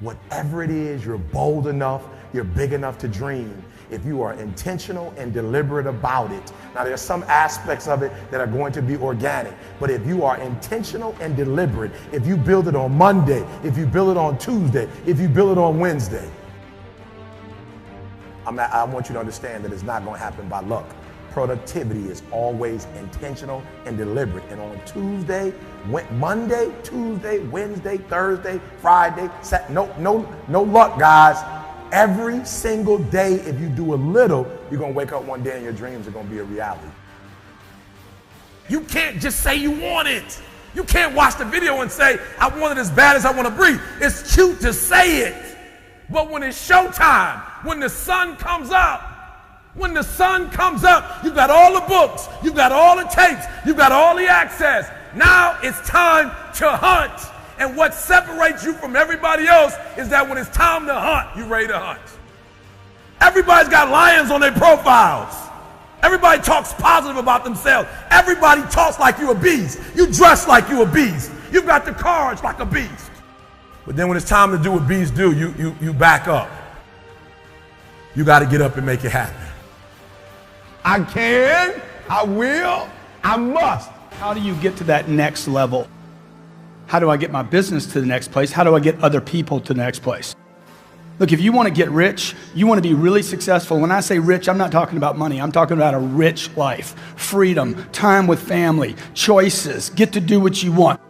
Whatever it is, you're bold enough, you're big enough to dream if you are intentional and deliberate about it. Now, there's some aspects of it that are going to be organic, but if you are intentional and deliberate, if you build it on Monday, if you build it on Tuesday, if you build it on Wednesday, I want you to understand that it's not going to happen by luck. Productivity is always intentional and deliberate. And on Tuesday, Monday, Tuesday, Wednesday, Thursday, Friday, no luck, guys. Every single day, if you do a little, you're going to wake up one day and your dreams are going to be a reality. You can't just say you want it. You can't watch the video and say, I want it as bad as I want to breathe. It's cute to say it. But when it's showtime, when the sun comes up, you've got all the books, you've got all the tapes, you've got all the access. Now it's time to hunt. And what separates you from everybody else is that when it's time to hunt, you're ready to hunt. Everybody's got lions on their profiles. Everybody talks positive about themselves. Everybody talks like you're a beast. You dress like you're a beast. You've got the cards like a beast. But then when it's time to do what beasts do, you back up. You got to get up and make it happen. I can, I will, I must. How do you get to that next level? How do I get my business to the next place? How do I get other people to the next place? Look, if you want to get rich, you want to be really successful. When I say rich, I'm not talking about money. I'm talking about a rich life, freedom, time with family, choices, get to do what you want.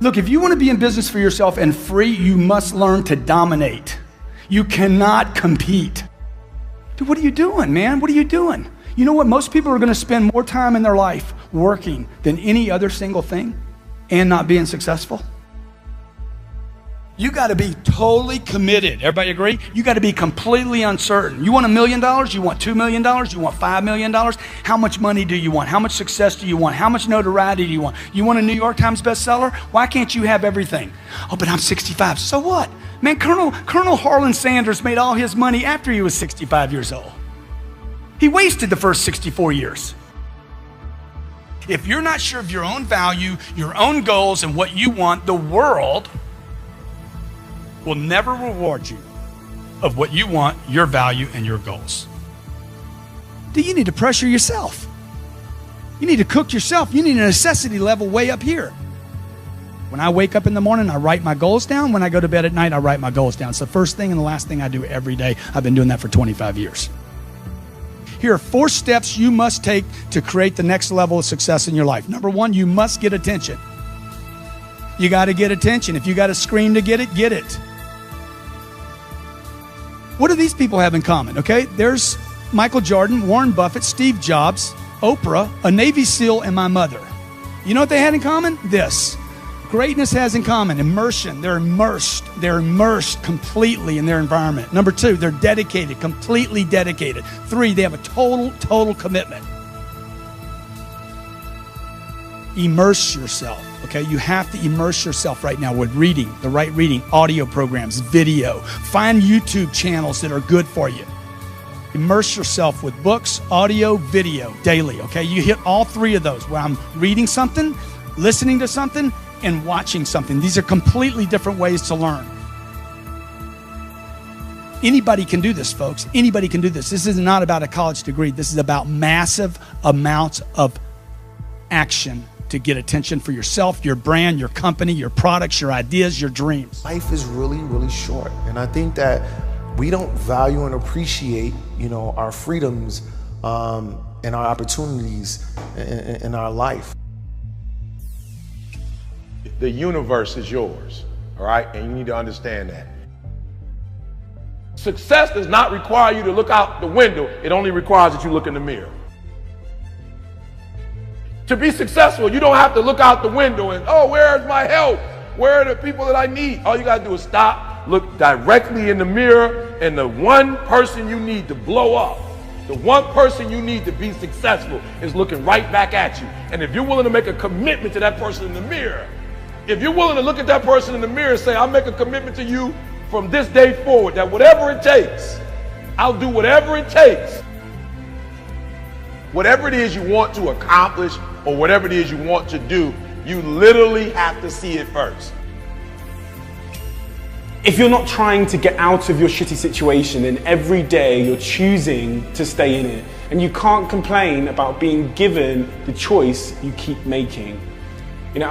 Look, if you want to be in business for yourself and free, you must learn to dominate. You cannot compete. Dude, what are you doing, man? What are you doing? You know what? Most people are going to spend more time in their life working than any other single thing and not being successful. You got to be totally committed. Everybody agree? You got to be completely uncertain. You want $1 million? You want $2 million? You want $5 million? How much money do you want? How much success do you want? How much notoriety do you want? You want a New York Times bestseller? Why can't you have everything? Oh, but I'm 65. So what? Man, Colonel Harlan Sanders made all his money after he was 65 years old. He wasted the first 64 years. If you're not sure of your own value, your own goals, and what you want, the world will never reward you of what you want, your value, and your goals. Do you need to pressure yourself? You need to cook yourself. You need a necessity level way up here. When I wake up in the morning, I write my goals down. When I go to bed at night, I write my goals down. It's the first thing and the last thing I do every day. I've been doing that for 25 years. Here are 4 steps you must take to create the next level of success in your life. Number 1, you must get attention. You got to get attention. If you got to scream to get it, get it. What do these people have in common? Okay, there's Michael Jordan, Warren Buffett, Steve Jobs, Oprah, a Navy SEAL, and my mother. You know what they had in common? This. Greatness has in common immersion. They're immersed completely in their environment. Number 2, they're dedicated, completely dedicated. 3, they have a total commitment. Immerse yourself, okay? You have to immerse yourself right now with reading, the right reading, audio programs, video. Find YouTube channels that are good for you. Immerse yourself with books, audio, video, daily, okay? You hit all 3 of those where I'm reading something, listening to something, and watching something. These are completely different ways to learn. Anybody can do this, folks. Anybody can do this. This is not about a college degree. This is about massive amounts of action to get attention for yourself, your brand, your company, your products, your ideas, your dreams. Life is really, really short. And I think that we don't value and appreciate, our freedoms and our opportunities in our life. The universe is yours, all right? And you need to understand that. Success does not require you to look out the window. It only requires that you look in the mirror. To be successful, you don't have to look out the window and, oh, where's my help? Where are the people that I need? All you got to do is stop, look directly in the mirror, and the one person you need to blow up, the one person you need to be successful is looking right back at you. And if you're willing to make a commitment to that person in the mirror, if you're willing to look at that person in the mirror and say, I'll make a commitment to you from this day forward, that whatever it takes, I'll do whatever it takes. Whatever it is you want to accomplish or whatever it is you want to do, you literally have to see it first. If you're not trying to get out of your shitty situation, then every day you're choosing to stay in it. And you can't complain about being given the choice you keep making. You know,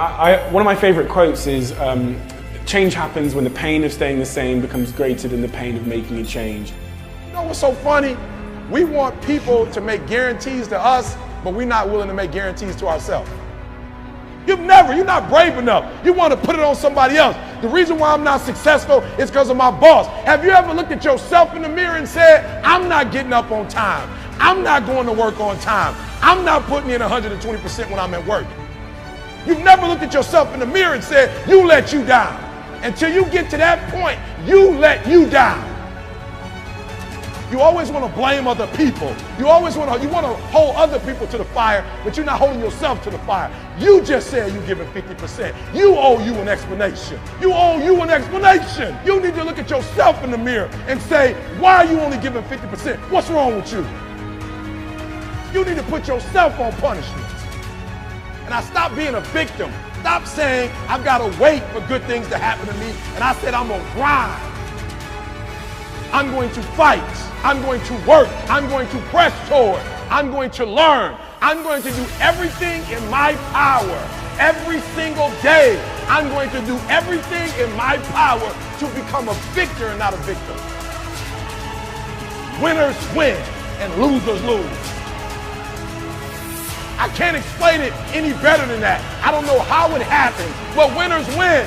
one of my favorite quotes is, change happens when the pain of staying the same becomes greater than the pain of making a change. You know what's so funny? We want people to make guarantees to us, but we're not willing to make guarantees to ourselves. You're not brave enough. You want to put it on somebody else. The reason why I'm not successful is because of my boss. Have you ever looked at yourself in the mirror and said, I'm not getting up on time. I'm not going to work on time. I'm not putting in 120% when I'm at work. You've never looked at yourself in the mirror and said, you let you down. Until you get to that point, you let you down. You always want to blame other people. You want to hold other people to the fire, but you're not holding yourself to the fire. You just said you're giving 50%. You owe you an explanation. You owe you an explanation. You need to look at yourself in the mirror and say, why are you only giving 50%? What's wrong with you? You need to put yourself on punishment. And I stopped being a victim. Stop saying, I've got to wait for good things to happen to me. And I said, I'm going to grind. I'm going to fight. I'm going to work. I'm going to press forward. I'm going to learn. I'm going to do everything in my power. Every single day, I'm going to do everything in my power to become a victor and not a victim. Winners win and losers lose. I can't explain it any better than that. I don't know how it happens, but winners win.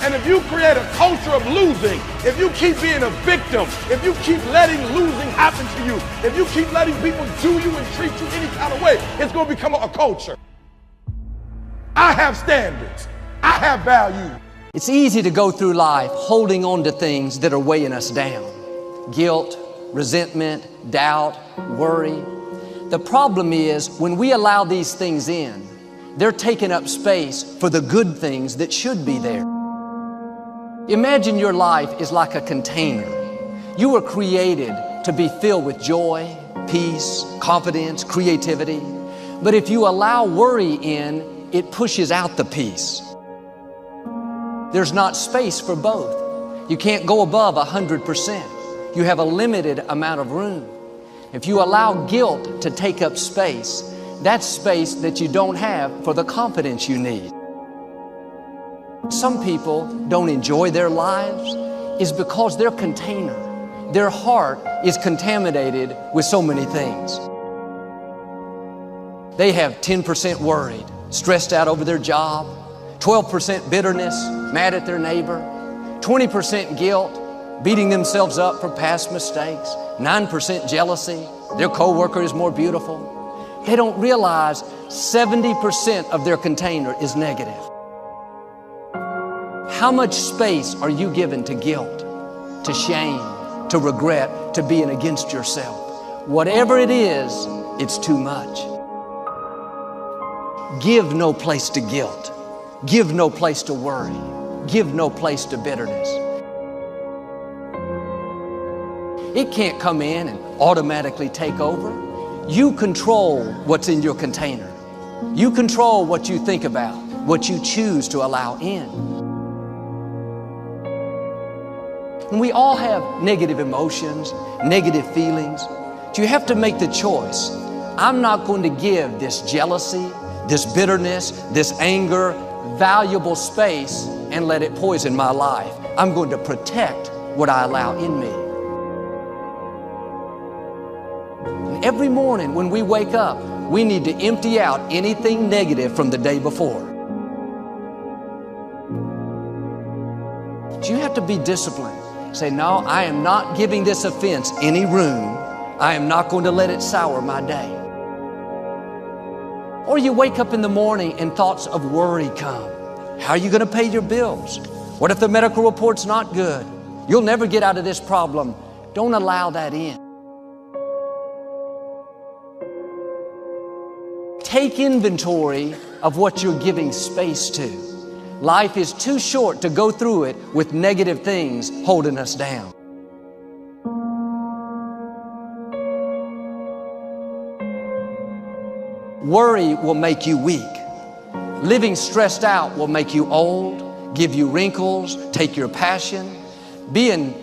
And if you create a culture of losing, if you keep being a victim, if you keep letting losing happen to you, if you keep letting people do you and treat you any kind of way, it's going to become a culture. I have standards. I have value. It's easy to go through life holding on to things that are weighing us down. Guilt, resentment, doubt, worry. The problem is when we allow these things in, they're taking up space for the good things that should be there. Imagine your life is like a container. You were created to be filled with joy, peace, confidence, creativity. But if you allow worry in, it pushes out the peace. There's not space for both. You can't go above 100%. You have a limited amount of room. If you allow guilt to take up space, that's space that you don't have for the confidence you need. Some people don't enjoy their lives is because their container, their heart is contaminated with so many things. They have 10% worried, stressed out over their job, 12% bitterness, mad at their neighbor, 20% guilt, beating themselves up for past mistakes, 9% jealousy, their coworker is more beautiful. They don't realize 70% of their container is negative. How much space are you given to guilt, to shame, to regret, to being against yourself? Whatever it is, it's too much. Give no place to guilt. Give no place to worry. Give no place to bitterness. It can't come in and automatically take over. You control what's in your container. You control what you think about, what you choose to allow in. And we all have negative emotions, negative feelings. But you have to make the choice. I'm not going to give this jealousy, this bitterness, this anger, valuable space and let it poison my life. I'm going to protect what I allow in me. And every morning when we wake up, we need to empty out anything negative from the day before. But you have to be disciplined. Say, no, I am not giving this offense any room. I am not going to let it sour my day. Or you wake up in the morning and thoughts of worry come. How are you going to pay your bills? What if the medical report's not good? You'll never get out of this problem. Don't allow that in. Take inventory of what you're giving space to. Life is too short to go through it with negative things holding us down. Worry will make you weak. Living stressed out will make you old, give you wrinkles, take your passion. Being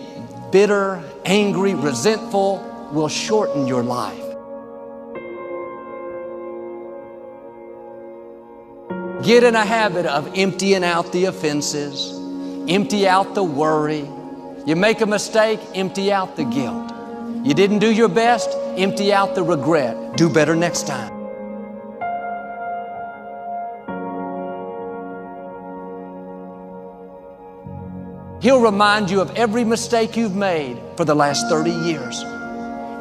bitter, angry, resentful will shorten your life. Get in a habit of emptying out the offenses, empty out the worry. You make a mistake, empty out the guilt. You didn't do your best, empty out the regret. Do better next time. He'll remind you of every mistake you've made for the last 30 years.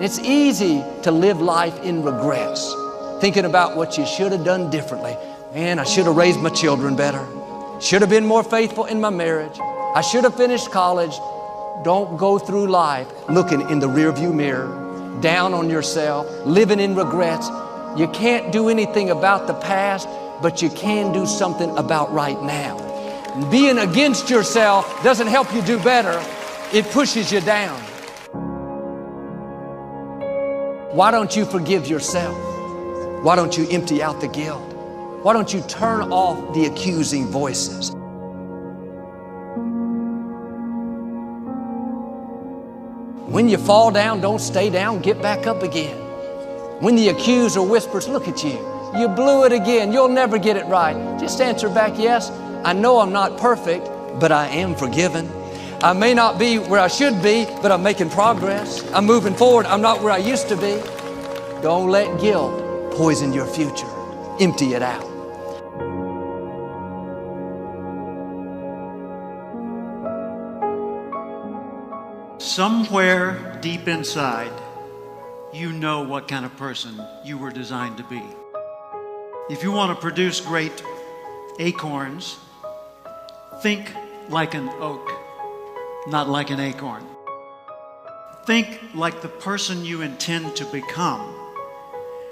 It's easy to live life in regrets, thinking about what you should have done differently. Man, I should have raised my children better. Should have been more faithful in my marriage. I should have finished college. Don't go through life looking in the rearview mirror, down on yourself, living in regrets. You can't do anything about the past, but you can do something about right now. Being against yourself doesn't help you do better. It pushes you down. Why don't you forgive yourself? Why don't you empty out the guilt? Why don't you turn off the accusing voices? When you fall down, don't stay down, get back up again. When the accuser whispers, look at you, you blew it again, you'll never get it right. Just answer back, yes, I know I'm not perfect, but I am forgiven. I may not be where I should be, but I'm making progress. I'm moving forward. I'm not where I used to be. Don't let guilt poison your future. Empty it out. Somewhere deep inside, you know what kind of person you were designed to be. If you want to produce great acorns, think like an oak, not like an acorn. Think like the person you intend to become.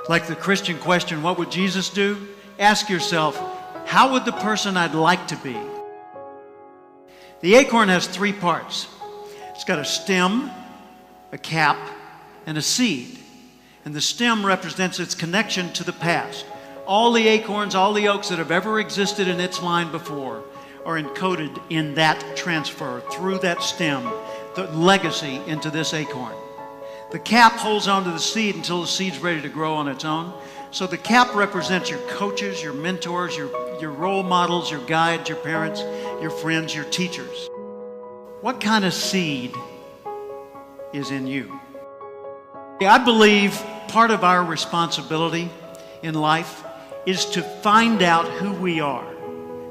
Like the Christian question, what would Jesus do? Ask yourself, how would the person I'd like to be? The acorn has three parts. It's got a stem, a cap, and a seed. And the stem represents its connection to the past. All the acorns, all the oaks that have ever existed in its line before are encoded in that transfer through that stem, the legacy into this acorn. The cap holds onto the seed until the seed's ready to grow on its own. So the cap represents your coaches, your mentors, your role models, your guides, your parents, your friends, your teachers. What kind of seed is in you? I believe part of our responsibility in life is to find out who we are,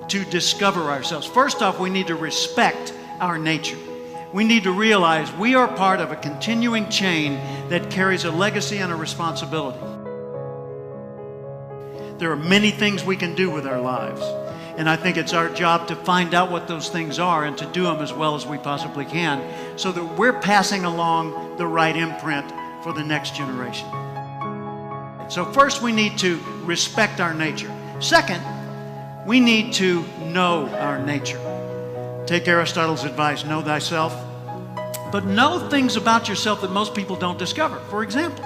to discover ourselves. First off, we need to respect our nature. We need to realize we are part of a continuing chain that carries a legacy and a responsibility. There are many things we can do with our lives, and I think it's our job to find out what those things are and to do them as well as we possibly can so that we're passing along the right imprint for the next generation. So first, we need to respect our nature. Second, we need to know our nature. Take Aristotle's advice, know thyself, but know things about yourself that most people don't discover. For example,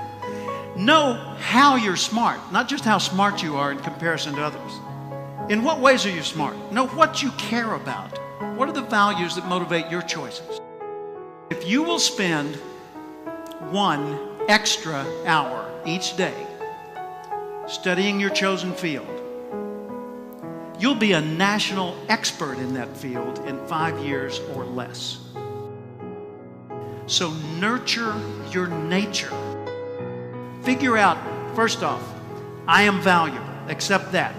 know how you're smart, not just how smart you are in comparison to others. In what ways are you smart? Know what you care about. What are the values that motivate your choices? If you will spend 1 extra hour each day studying your chosen field, you'll be a national expert in that field in 5 years or less. So nurture your nature. Figure out, first off, I am valuable. Accept that.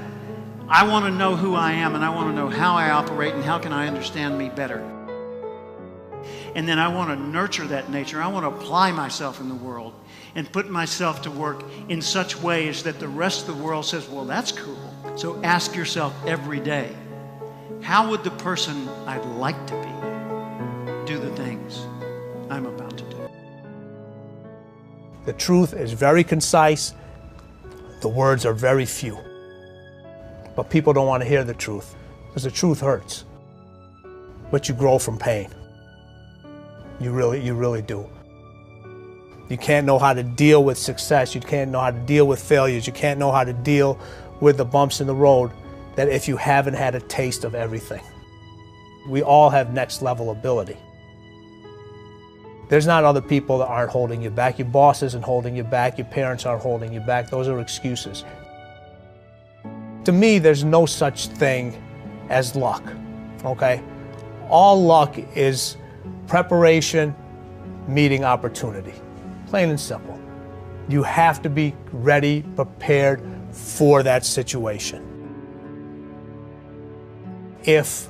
I want to know who I am, and I want to know how I operate and how can I understand me better. And then I want to nurture that nature. I want to apply myself in the world and put myself to work in such ways that the rest of the world says, well, that's cool. So ask yourself every day, how would the person I'd like to be do the things I'm about to do? The truth is very concise. The words are very few. But people don't want to hear the truth because the truth hurts. But you grow from pain. You really do. You can't know how to deal with success. You can't know how to deal with failures. You can't know how to deal with the bumps in the road that if you haven't had a taste of everything. We all have next level ability. There's not other people that aren't holding you back. Your boss isn't holding you back. Your parents aren't holding you back. Those are excuses. To me, there's no such thing as luck, okay? All luck is preparation meeting opportunity, plain and simple. You have to be ready, prepared for that situation. If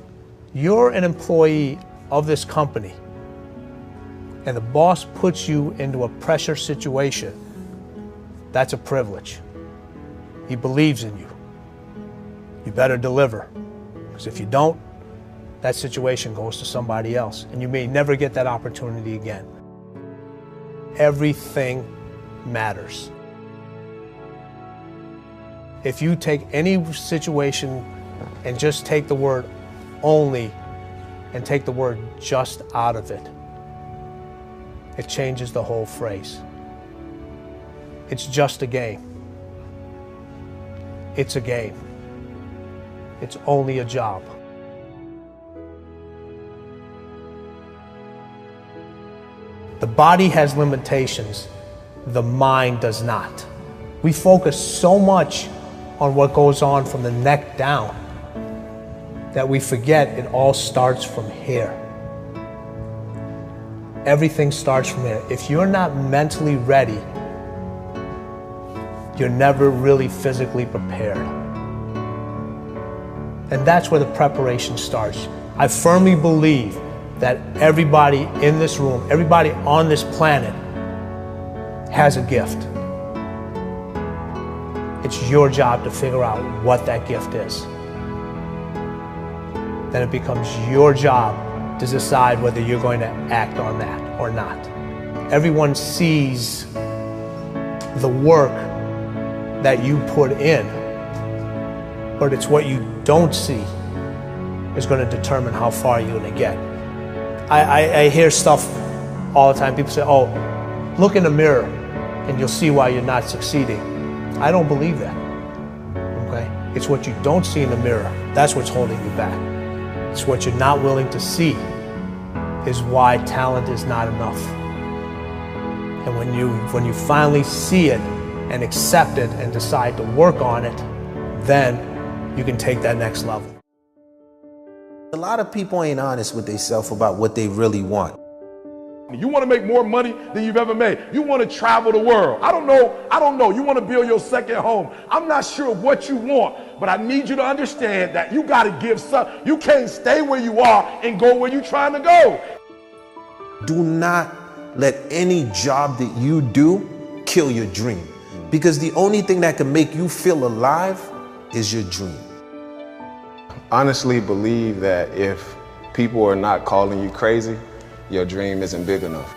you're an employee of this company and the boss puts you into a pressure situation, that's a privilege. He believes in you. You better deliver, because if you don't, that situation goes to somebody else, and you may never get that opportunity again. Everything matters. If you take any situation and just take the word only and take the word just out of it, it changes the whole phrase. It's just a game. It's a game. It's only a job. The body has limitations, the mind does not. We focus so much on what goes on from the neck down that we forget it all starts from here. Everything starts from here. If you're not mentally ready, you're never really physically prepared. And that's where the preparation starts. I firmly believe that everybody in this room, everybody on this planet has a gift. It's your job to figure out what that gift is. Then it becomes your job to decide whether you're going to act on that or not. Everyone sees the work that you put in, but it's what you don't see is going to determine how far you're going to get. I hear stuff all the time. People say, oh, look in the mirror and you'll see why you're not succeeding. I don't believe that, okay? It's what you don't see in the mirror. That's what's holding you back. It's what you're not willing to see is why talent is not enough. And when you finally see it and accept it and decide to work on it, then you can take that next level. A lot of people ain't honest with themselves about what they really want. You want to make more money than you've ever made. You want to travel the world. I don't know. You want to build your second home. I'm not sure what you want, but I need you to understand that you got to give some. You can't stay where you are and go where you're trying to go. Do not let any job that you do kill your dream, because the only thing that can make you feel alive is your dream. Honestly believe that if people are not calling you crazy, your dream isn't big enough.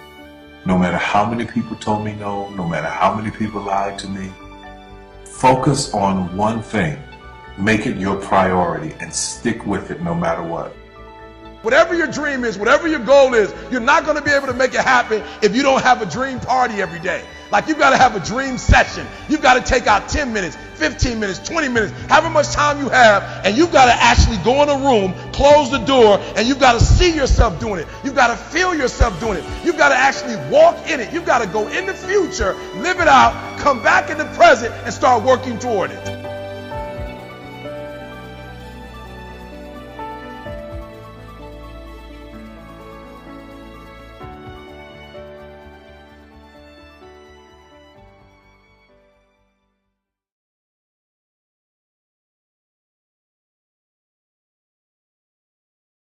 No matter how many people told me no, no matter how many people lied to me, focus on one thing. Make it your priority and stick with it no matter what. Whatever your dream is, whatever your goal is, you're not going to be able to make it happen if you don't have a dream party every day. Like, you've got to have a dream session. You've got to take out 10 minutes, 15 minutes, 20 minutes, however much time you have, and you've got to actually go in a room, close the door, and you've got to see yourself doing it. You've got to feel yourself doing it. You've got to actually walk in it. You've got to go in the future, live it out, come back in the present, and start working toward it.